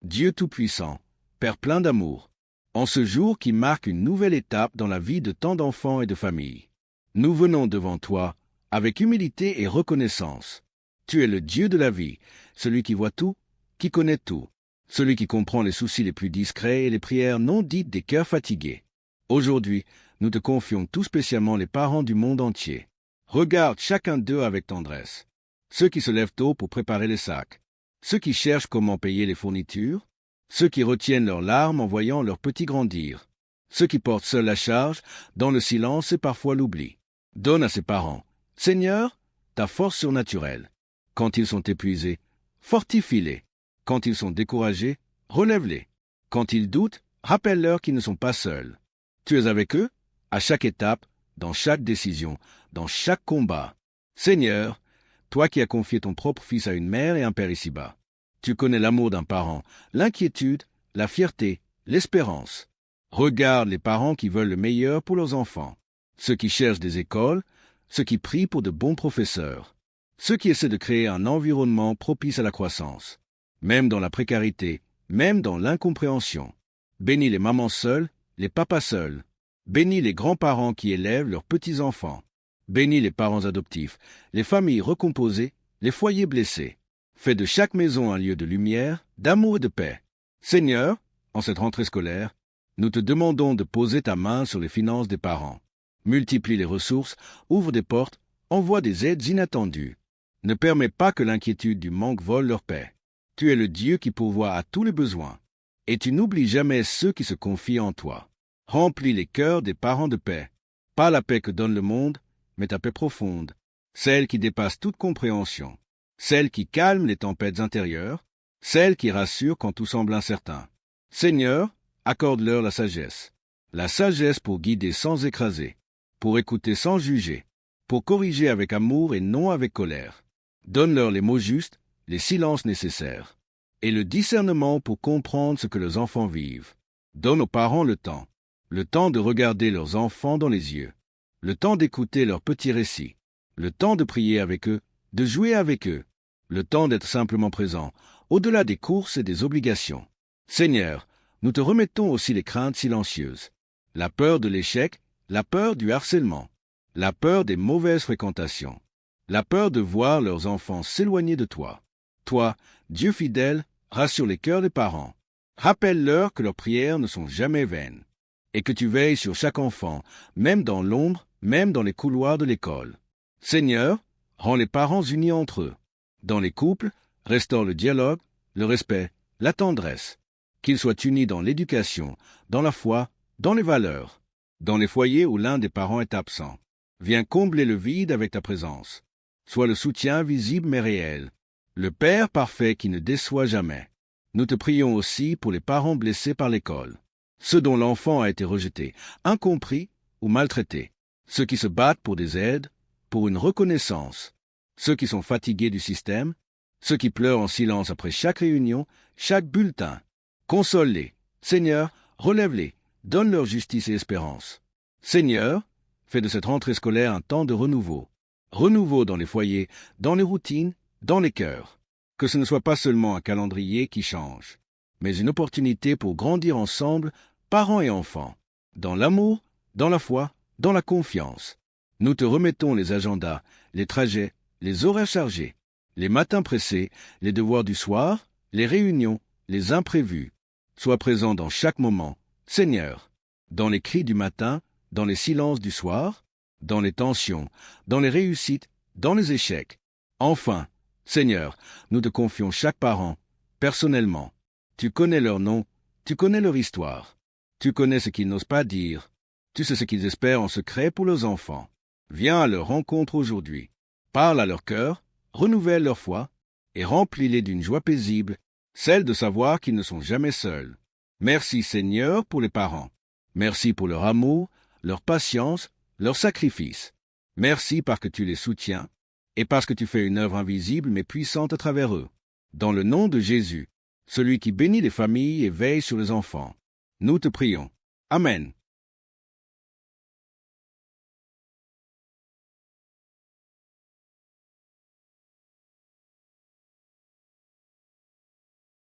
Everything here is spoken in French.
Dieu Tout-Puissant, Père plein d'amour, en ce jour qui marque une nouvelle étape dans la vie de tant d'enfants et de familles, nous venons devant toi avec humilité et reconnaissance. Tu es le Dieu de la vie, celui qui voit tout, qui connaît tout, celui qui comprend les soucis les plus discrets et les prières non dites des cœurs fatigués. Aujourd'hui, nous te confions tout spécialement les parents du monde entier. Regarde chacun d'eux avec tendresse. Ceux qui se lèvent tôt pour préparer les sacs, ceux qui cherchent comment payer les fournitures, ceux qui retiennent leurs larmes en voyant leurs petits grandir, ceux qui portent seuls la charge, dans le silence et parfois l'oubli. Donne à ces parents, Seigneur, ta force surnaturelle. Quand ils sont épuisés, fortifie-les. Quand ils sont découragés, relève-les. Quand ils doutent, rappelle-leur qu'ils ne sont pas seuls. Tu es avec eux, à chaque étape, dans chaque décision, dans chaque combat. Seigneur, toi qui as confié ton propre fils à une mère et un père ici-bas, tu connais l'amour d'un parent, l'inquiétude, la fierté, l'espérance. Regarde les parents qui veulent le meilleur pour leurs enfants, ceux qui cherchent des écoles, ceux qui prient pour de bons professeurs, ceux qui essaient de créer un environnement propice à la croissance, même dans la précarité, même dans l'incompréhension. Bénis les mamans seules, les papas seuls. Bénis les grands-parents qui élèvent leurs petits-enfants. Bénis les parents adoptifs, les familles recomposées, les foyers blessés. Fais de chaque maison un lieu de lumière, d'amour et de paix. Seigneur, en cette rentrée scolaire, nous te demandons de poser ta main sur les finances des parents. Multiplie les ressources, ouvre des portes, envoie des aides inattendues. Ne permets pas que l'inquiétude du manque vole leur paix. Tu es le Dieu qui pourvoit à tous les besoins. Et tu n'oublies jamais ceux qui se confient en toi. Remplis les cœurs des parents de paix. Pas la paix que donne le monde, mais ta paix profonde, celle qui dépasse toute compréhension, celle qui calme les tempêtes intérieures, celle qui rassure quand tout semble incertain. Seigneur, accorde-leur la sagesse pour guider sans écraser, pour écouter sans juger, pour corriger avec amour et non avec colère. Donne-leur les mots justes, les silences nécessaires, et le discernement pour comprendre ce que leurs enfants vivent. Donne aux parents le temps de regarder leurs enfants dans les yeux, le temps d'écouter leurs petits récits, le temps de prier avec eux, de jouer avec eux, le temps d'être simplement présent, au-delà des courses et des obligations. Seigneur, nous te remettons aussi les craintes silencieuses, la peur de l'échec, la peur du harcèlement, la peur des mauvaises fréquentations, la peur de voir leurs enfants s'éloigner de toi. Toi, Dieu fidèle, rassure les cœurs des parents. Rappelle-leur que leurs prières ne sont jamais vaines, et que tu veilles sur chaque enfant, même dans l'ombre, même dans les couloirs de l'école. Seigneur, rends les parents unis entre eux. Dans les couples, restaure le dialogue, le respect, la tendresse. Qu'ils soient unis dans l'éducation, dans la foi, dans les valeurs. Dans les foyers où l'un des parents est absent, viens combler le vide avec ta présence. Sois le soutien visible mais réel, le Père parfait qui ne déçoit jamais. Nous te prions aussi pour les parents blessés par l'école, ceux dont l'enfant a été rejeté, incompris ou maltraité, ceux qui se battent pour des aides, pour une reconnaissance, ceux qui sont fatigués du système, ceux qui pleurent en silence après chaque réunion, chaque bulletin. Console-les, Seigneur, relève-les, donne leur justice et espérance. Seigneur, fais de cette rentrée scolaire un temps de renouveau. Renouveau dans les foyers, dans les routines, dans les cœurs. Que ce ne soit pas seulement un calendrier qui change, mais une opportunité pour grandir ensemble, parents et enfants, dans l'amour, dans la foi, dans la confiance. Nous te remettons les agendas, les trajets, les horaires chargés, les matins pressés, les devoirs du soir, les réunions, les imprévus. Sois présent dans chaque moment, Seigneur, dans les cris du matin, dans les silences du soir, dans les tensions, dans les réussites, dans les échecs. Enfin, Seigneur, nous te confions chaque parent, personnellement. Tu connais leur nom, tu connais leur histoire. Tu connais ce qu'ils n'osent pas dire. Tu sais ce qu'ils espèrent en secret pour leurs enfants. Viens à leur rencontre aujourd'hui. Parle à leur cœur, renouvelle leur foi, et remplis-les d'une joie paisible, celle de savoir qu'ils ne sont jamais seuls. Merci Seigneur pour les parents. Merci pour leur amour, leur patience, leur sacrifice. Merci parce que tu les soutiens, et parce que tu fais une œuvre invisible mais puissante à travers eux. Dans le nom de Jésus, celui qui bénit les familles et veille sur les enfants, nous te prions. Amen.